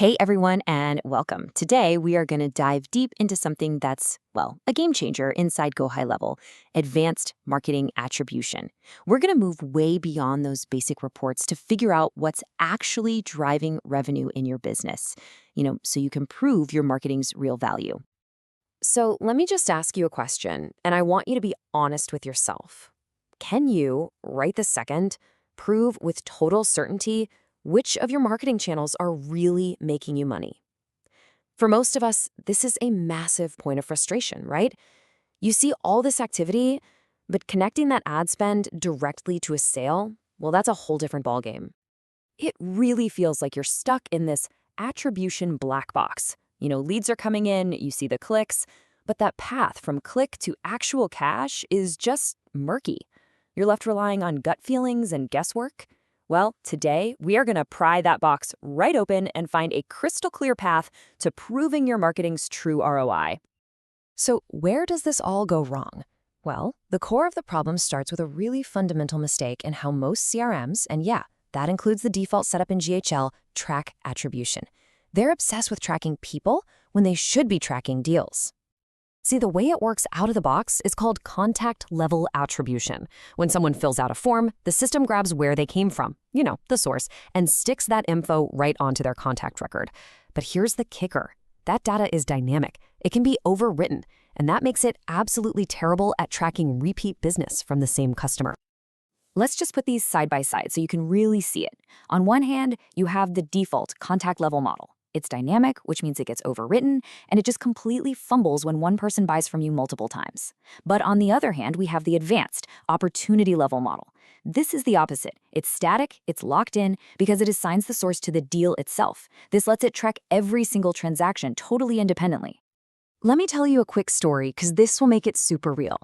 Hey everyone, and welcome. Today we are going to dive deep into something that's, well, a game changer inside GoHighLevel, advanced marketing attribution. We're going to move way beyond those basic reports to figure out what's actually driving revenue in your business, so you can prove your marketing's real value. So let me just ask you a question, and I want you to be honest with yourself. Can you, right this second, prove with total certainty which of your marketing channels are really making you money? For most of us, this is a massive point of frustration, right? You see all this activity, but connecting that ad spend directly to a sale, well, that's a whole different ballgame. It really feels like you're stuck in this attribution black box. Leads are coming in, you see the clicks, but that path from click to actual cash is just murky. You're left relying on gut feelings and guesswork. Well, today we are going to pry that box right open and find a crystal clear path to proving your marketing's true ROI. So where does this all go wrong? Well, the core of the problem starts with a really fundamental mistake in how most CRMs, and yeah, that includes the default setup in GHL, track attribution. They're obsessed with tracking people when they should be tracking deals. See, the way it works out of the box is called contact level attribution. When someone fills out a form, the system grabs where they came from, the source, and sticks that info right onto their contact record. But here's the kicker. That data is dynamic. It can be overwritten, and that makes it absolutely terrible at tracking repeat business from the same customer. Let's just put these side by side so you can really see it. On one hand, you have the default contact level model. It's dynamic, which means it gets overwritten, and it just completely fumbles when one person buys from you multiple times. But on the other hand, we have the advanced opportunity level model. This is the opposite. It's static, it's locked in, because it assigns the source to the deal itself. This lets it track every single transaction totally independently. Let me tell you a quick story, because this will make it super real.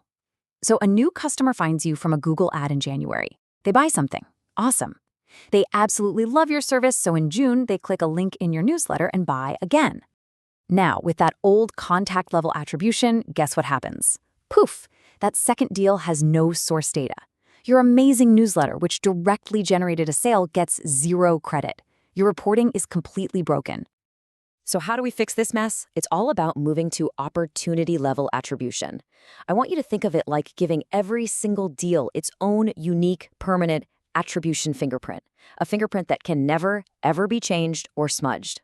So a new customer finds you from a Google ad in January. They buy something. Awesome. They absolutely love your service, so in June, they click a link in your newsletter and buy again. Now, with that old contact level attribution, guess what happens? Poof! That second deal has no source data. Your amazing newsletter, which directly generated a sale, gets zero credit. Your reporting is completely broken. So how do we fix this mess? It's all about moving to opportunity level attribution. I want you to think of it like giving every single deal its own unique, permanent attribution fingerprint, a fingerprint that can never, ever be changed or smudged.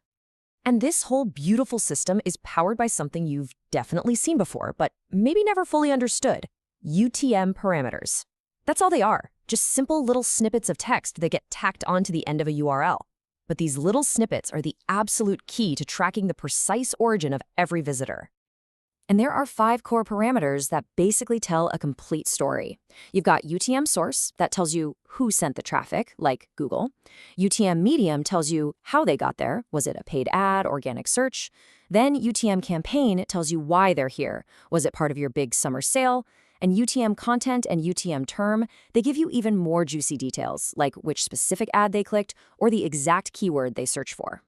And this whole beautiful system is powered by something you've definitely seen before, but maybe never fully understood: UTM parameters. That's all they are, just simple little snippets of text that get tacked onto the end of a URL. But these little snippets are the absolute key to tracking the precise origin of every visitor. And there are 5 core parameters that basically tell a complete story. You've got UTM source, that tells you who sent the traffic, like Google. UTM medium tells you how they got there. Was it a paid ad, organic search? Then UTM campaign tells you why they're here. Was it part of your big summer sale? And UTM content and UTM term, they give you even more juicy details, like which specific ad they clicked or the exact keyword they searched for.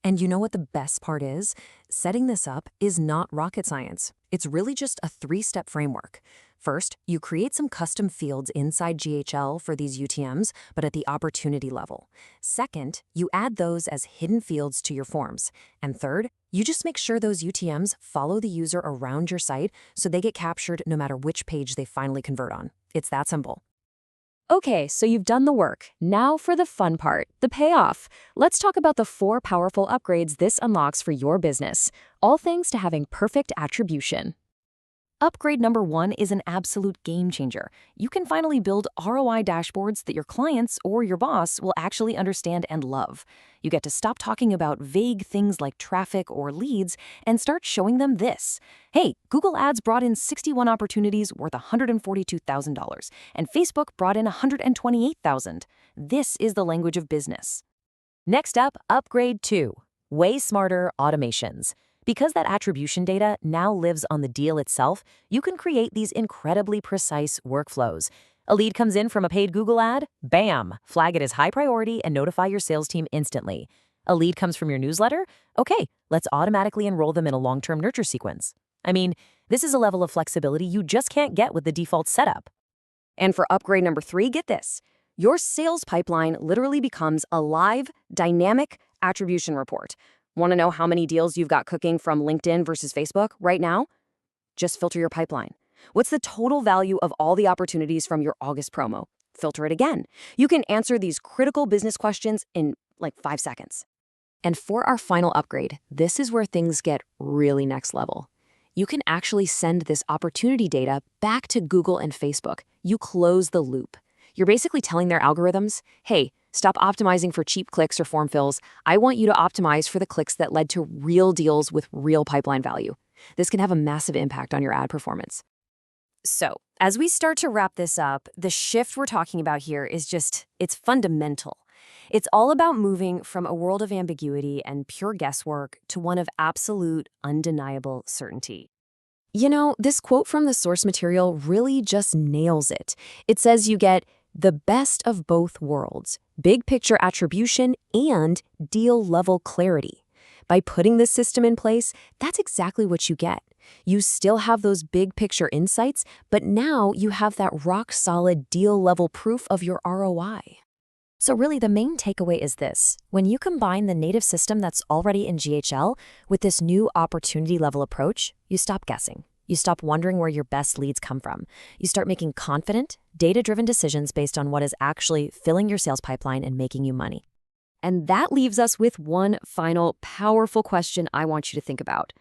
And you know what the best part is? Setting this up is not rocket science. It's really just a 3-step framework. First, you create some custom fields inside GHL for these UTMs, but at the opportunity level. Second, you add those as hidden fields to your forms. And third, you just make sure those UTMs follow the user around your site so they get captured no matter which page they finally convert on. It's that simple. Okay, so you've done the work. Now for the fun part, the payoff. Let's talk about the 4 powerful upgrades this unlocks for your business, all thanks to having perfect attribution. Upgrade number 1 is an absolute game changer. You can finally build ROI dashboards that your clients or your boss will actually understand and love. You get to stop talking about vague things like traffic or leads and start showing them this. Hey, Google Ads brought in 61 opportunities worth $142,000, and Facebook brought in $128,000. This is the language of business. Next up, upgrade 2, way smarter automations. Because that attribution data now lives on the deal itself, you can create these incredibly precise workflows. A lead comes in from a paid Google ad? Bam! Flag it as high priority and notify your sales team instantly. A lead comes from your newsletter? Okay, let's automatically enroll them in a long-term nurture sequence. I mean, this is a level of flexibility you just can't get with the default setup. And for upgrade number 3, get this. Your sales pipeline literally becomes a live, dynamic Attribution Report. Want to know how many deals you've got cooking from LinkedIn versus Facebook right now? Just filter your pipeline. What's the total value of all the opportunities from your August promo? Filter it again. You can answer these critical business questions in like 5 seconds. And for our final upgrade, this is where things get really next level. You can actually send this opportunity data back to Google and Facebook. You close the loop. You're basically telling their algorithms, hey, stop optimizing for cheap clicks or form fills. I want you to optimize for the clicks that led to real deals with real pipeline value. This can have a massive impact on your ad performance. So, as we start to wrap this up, the shift we're talking about here is it's fundamental. It's all about moving from a world of ambiguity and pure guesswork to one of absolute, undeniable certainty. You know, this quote from the source material really just nails it. It says you get the best of both worlds, big picture attribution and deal level clarity. By putting this system in place, that's exactly what you get. You still have those big picture insights, but now you have that rock solid deal level proof of your ROI. So really, the main takeaway is this. When you combine the native system that's already in GHL with this new opportunity level approach, you stop guessing. You stop wondering where your best leads come from. You start making confident, data-driven decisions based on what is actually filling your sales pipeline and making you money. And that leaves us with one final powerful question I want you to think about.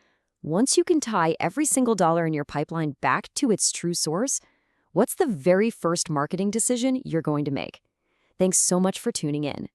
Once you can tie every single dollar in your pipeline back to its true source, what's the very first marketing decision you're going to make? Thanks so much for tuning in.